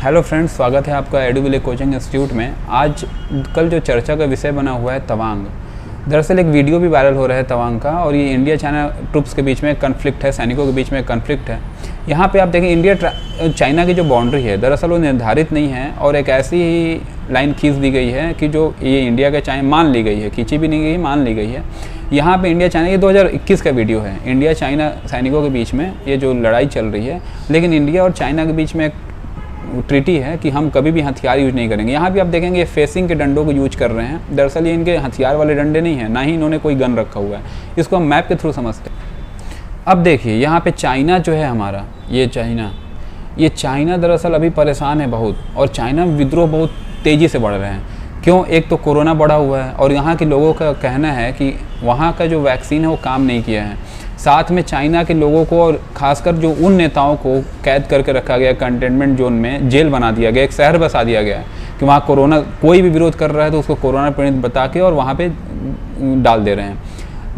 Hello friends, स्वागत है आपका एडुविले कोचिंग इंस्टीट्यूट में। आज कल जो चर्चा का विषय बना हुआ है तवांग। दरअसल एक वीडियो भी वायरल हो रहा है तवांग का, और ये इंडिया चाइना ट्रुप्स के बीच में कन्फ्लिक्ट है, सैनिकों के बीच में कन्फ्लिक्ट है। यहाँ पे आप देखें इंडिया चाइना की जो बाउंड्री है दरअसल वो निर्धारित नहीं है, और एक ऐसी ही लाइन खींच दी गई है कि जो ये इंडिया के चाइना मान ली गई है, खींची भी नहीं गई, मान ली गई है। यहाँ पे इंडिया चाइना, ये 2021 का वीडियो है, इंडिया चाइना सैनिकों के बीच में ये जो लड़ाई चल रही है, लेकिन इंडिया और चाइना के बीच में ट्रीटी है कि हम कभी भी हथियार यूज नहीं करेंगे। यहाँ भी आप देखेंगे ये फेसिंग के डंडों को यूज कर रहे हैं। दरअसल ये इनके हथियार वाले डंडे नहीं हैं, ना ही इन्होंने कोई गन रखा हुआ है। इसको हम मैप के थ्रू समझते हैं। अब देखिए यहाँ पे चाइना जो है हमारा, ये चाइना दरअसल अभी परेशान है बहुत, और चाइना में विद्रोह बहुत तेज़ी से बढ़ रहे हैं। क्यों? एक तो कोरोना बढ़ा हुआ है, और यहाँ के लोगों का कहना है कि वहाँ का जो वैक्सीन है वो काम नहीं किया है। साथ में चाइना के लोगों को, और ख़ासकर जो उन नेताओं को कैद करके रखा गया, कंटेनमेंट जोन में जेल बना दिया गया, एक शहर बसा दिया गया है कि वहाँ कोरोना, कोई भी विरोध कर रहा है तो उसको कोरोना पीड़ित बता के और वहाँ पे डाल दे रहे हैं।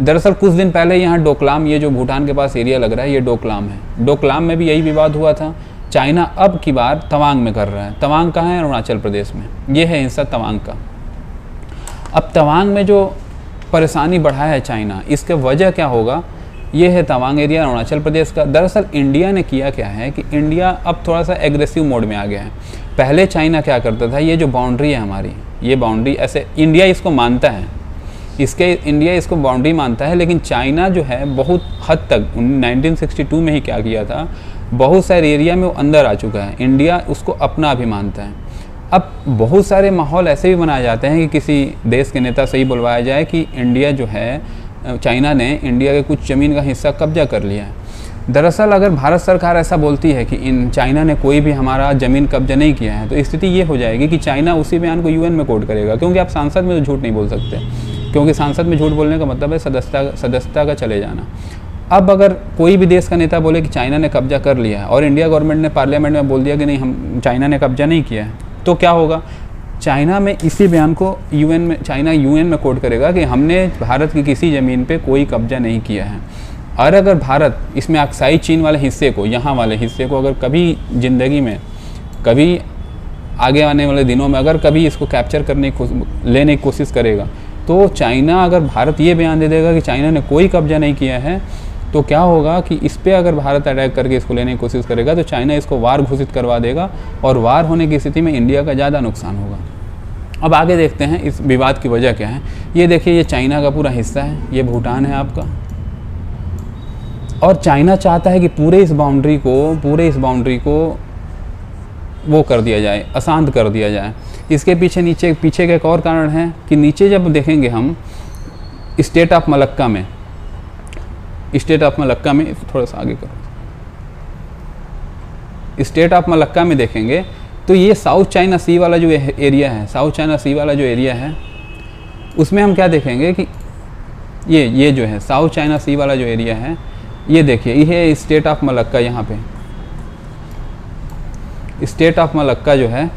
दरअसल कुछ दिन पहले यहाँ डोकलाम, ये जो भूटान के पास एरिया लग रहा है, ये डोकलाम है। डोकलाम में भी यही विवाद हुआ था। चाइना अब की बार तवांग में कर रहा है। तवांग कहाँ है? अरुणाचल प्रदेश में। ये है हिस्सा तवांग का। अब तवांग में जो परेशानी बढ़ाया है चाइना, इसके वजह क्या होगा? ये है तवांग एरिया अरुणाचल प्रदेश का। दरअसल इंडिया ने किया क्या है कि इंडिया अब थोड़ा सा एग्रेसिव मोड में आ गया है। पहले चाइना क्या करता था, ये जो बाउंड्री है हमारी, ये बाउंड्री ऐसे इंडिया इसको मानता है, इंडिया इसको बाउंड्री मानता है, लेकिन चाइना जो है बहुत हद तक 1962 में ही क्या किया था, बहुत सारे एरिया में वो अंदर आ चुका है। इंडिया उसको अपना भी मानता है। अब बहुत सारे माहौल ऐसे भी बनाए जाते हैं कि किसी देश के नेता से ही बुलवाया जाए कि इंडिया जो है, चाइना ने इंडिया के कुछ ज़मीन का हिस्सा कब्जा कर लिया है। दरअसल अगर भारत सरकार ऐसा बोलती है कि चाइना ने कोई भी हमारा ज़मीन कब्जा नहीं किया है, तो स्थिति ये हो जाएगी कि चाइना उसी बयान को यूएन में कोट करेगा, क्योंकि आप सांसद में तो झूठ नहीं बोल सकते, क्योंकि सांसद में झूठ बोलने का मतलब है सदस्यता का चले जाना। अब अगर कोई भी देश का नेता बोले कि चाइना ने कब्जा कर लिया है, और इंडिया गवर्नमेंट ने पार्लियामेंट में बोल दिया कि नहीं, हम चाइना ने कब्जा नहीं किया है, तो क्या होगा? चाइना में इसी बयान को चाइना यूएन में कोट करेगा कि हमने भारत की किसी ज़मीन पे कोई कब्जा नहीं किया है। और अगर भारत इसमें अक्साई चीन वाले हिस्से को, यहाँ वाले हिस्से को अगर कभी ज़िंदगी में, कभी आगे आने वाले दिनों में अगर कभी इसको कैप्चर लेने की कोशिश करेगा, तो चाइना, अगर भारत ये बयान दे देगा कि चाइना ने कोई कब्जा नहीं किया है, तो क्या होगा कि इस पर अगर भारत अटैक करके इसको लेने की कोशिश करेगा, तो चाइना इसको वार घोषित करवा देगा, और वार होने की स्थिति में इंडिया का ज़्यादा नुकसान होगा। अब आगे देखते हैं इस विवाद की वजह क्या है। ये देखिए, ये चाइना का पूरा हिस्सा है, ये भूटान है आपका, और चाइना चाहता है कि पूरे इस बाउंड्री को वो कर दिया जाए, अशांत कर दिया जाए। इसके पीछे का एक और कारण है कि नीचे जब देखेंगे हम स्टेट ऑफ मलक्का में थोड़ा सा आगे करो, स्टेट ऑफ मलक्का में देखेंगे तो ये साउथ चाइना सी वाला जो एरिया है, उसमें हम क्या देखेंगे कि ये जो है साउथ चाइना सी वाला जो एरिया है, ये देखिए, ये है स्टेट ऑफ मलक्का। यहाँ पे स्टेट ऑफ मलक्का जो है,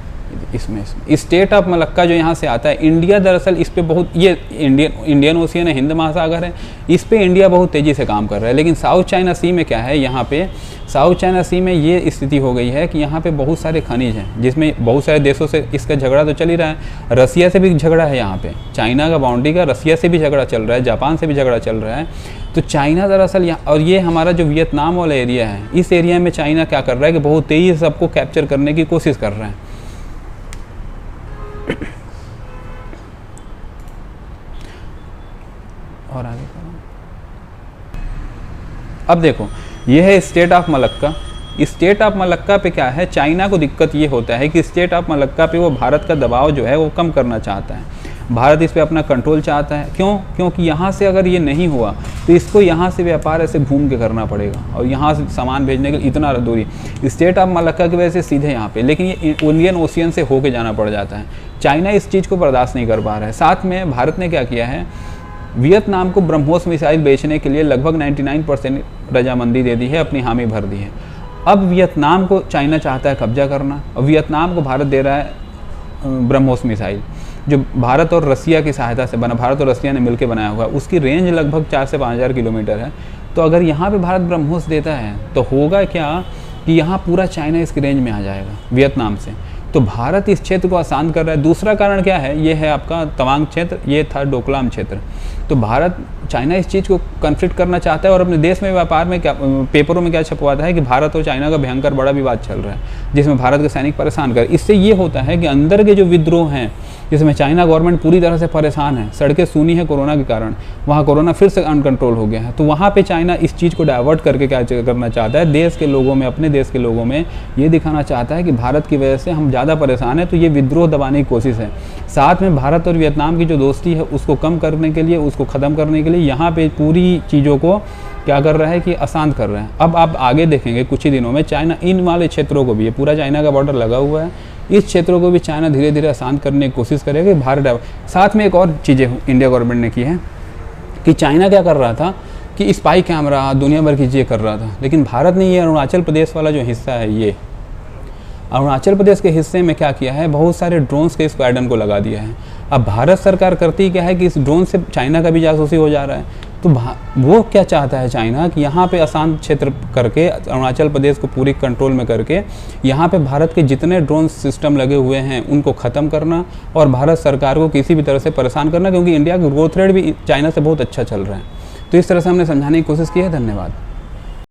इसमें स्टेट ऑफ मलक्का जो यहाँ से आता है, इंडिया दरअसल इस पे बहुत, ये इंडियन ओशियन है, हिंद महासागर है, इस पे इंडिया बहुत तेज़ी से काम कर रहा है। लेकिन साउथ चाइना सी में क्या है, यहाँ पे साउथ चाइना सी में ये स्थिति हो गई है कि यहाँ पे बहुत सारे खनिज हैं, जिसमें बहुत सारे देशों से इसका झगड़ा तो चल ही रहा है। रसिया से भी झगड़ा है यहाँ पे, चाइना का बाउंड्री का रसिया से भी झगड़ा चल रहा है, जापान से भी झगड़ा चल रहा है। तो चाइना दरअसल यहाँ, और ये हमारा जो वियतनाम वाला एरिया है, इस एरिया में चाइना क्या कर रहा है कि बहुत तेज़ी से सबको कैप्चर करने की कोशिश कर रहा है। और आगे करो। अब देखो, ये है state of Malacca. State of Malacca पे क्या है, चाइना को दिक्कत ये होता है कि स्टेट ऑफ मलक्का पे वो भारत का दबाव जो है वो कम करना चाहता है। भारत इस पे अपना कंट्रोल चाहता है। क्यों? क्योंकि यहाँ से अगर ये नहीं हुआ तो इसको यहाँ से व्यापार ऐसे घूम के करना पड़ेगा, और यहाँ से सामान भेजने के लिए इतना दूरी स्टेट ऑफ मलक्का की वजह से सीधे यहाँ पे, लेकिन ये इंडियन ओशियन से होके जाना पड़ जाता है। चाइना इस चीज़ को बर्दाश्त नहीं कर पा रहा है। साथ में भारत ने क्या किया है, वियतनाम को ब्रह्मोस मिसाइल बेचने के लिए लगभग 99% रजामंदी दे दी है, अपनी हामी भर दी है। अब वियतनाम को चाइना चाहता है कब्जा करना, और वियतनाम को भारत दे रहा है ब्रह्मोस मिसाइल, जो भारत और रसिया की सहायता से बना, भारत और रसिया ने मिलकर बनाया हुआ है। उसकी रेंज लगभग 4 से 5 हज़ार किलोमीटर है। तो अगर यहाँ पे भारत ब्रह्मोस देता है तो होगा क्या कि यहाँ पूरा चाइना इसकी रेंज में आ जाएगा वियतनाम से। तो भारत इस क्षेत्र को आसान कर रहा है। दूसरा कारण क्या है, ये है आपका तवांग क्षेत्र, ये था डोकलाम क्षेत्र। तो भारत चाइना इस चीज़ को कन्फ्लिक्ट करना चाहता है और अपने देश में व्यापार में क्या पेपरों में क्या छपवाता है कि भारत और चाइना का भयंकर बड़ा विवाद चल रहा है जिसमें भारत के सैनिक परेशान कर। इससे ये होता है कि अंदर के जो विद्रोह हैं जिसमें चाइना गवर्नमेंट पूरी तरह से परेशान है, सड़कें सूनी है कोरोना के कारण, वहाँ कोरोना फिर से अनकंट्रोल हो गया है। तो वहाँ पे चाइना इस चीज़ को डाइवर्ट करके क्या करना चाहता है, देश के लोगों में, अपने देश के लोगों में ये दिखाना चाहता है कि भारत की वजह से हम ज़्यादा परेशान हैं। तो ये विद्रोह दबाने की कोशिश है। साथ में भारत और वियतनाम की जो दोस्ती है उसको कम करने के लिए, उसको ख़त्म करने के लिए यहाँ पे पूरी चीज़ों को क्या कर रहा है कि आसान कर रहे हैं। अब आप आगे देखेंगे कुछ ही दिनों में चाइना इन वाले क्षेत्रों को भी, ये पूरा चाइना का बॉर्डर लगा हुआ है, इस क्षेत्रों को भी चाइना धीरे धीरे आसान करने की कोशिश करेगा। भारत साथ में एक और चीज़ें इंडिया गवर्नमेंट ने की है कि चाइना क्या कर रहा था कि स्पाई कैमरा दुनिया भर की चीज़ें कर रहा था, लेकिन भारत ने ये अरुणाचल प्रदेश वाला जो हिस्सा है, ये अरुणाचल प्रदेश के हिस्से में क्या किया है, बहुत सारे ड्रोन्स के स्क्वाड्रन को लगा दिया है। अब भारत सरकार करती क्या है कि इस ड्रोन से चाइना का भी जासूसी हो जा रहा है। तो वो क्या चाहता है चाइना कि यहाँ पे आसान क्षेत्र करके अरुणाचल प्रदेश को पूरी कंट्रोल में करके यहाँ पे भारत के जितने ड्रोन सिस्टम लगे हुए हैं उनको ख़त्म करना और भारत सरकार को किसी भी तरह से परेशान करना, क्योंकि इंडिया का ग्रोथ रेट भी चाइना से बहुत अच्छा चल रहा है। तो इस तरह से हमने समझाने की कोशिश की है। धन्यवाद।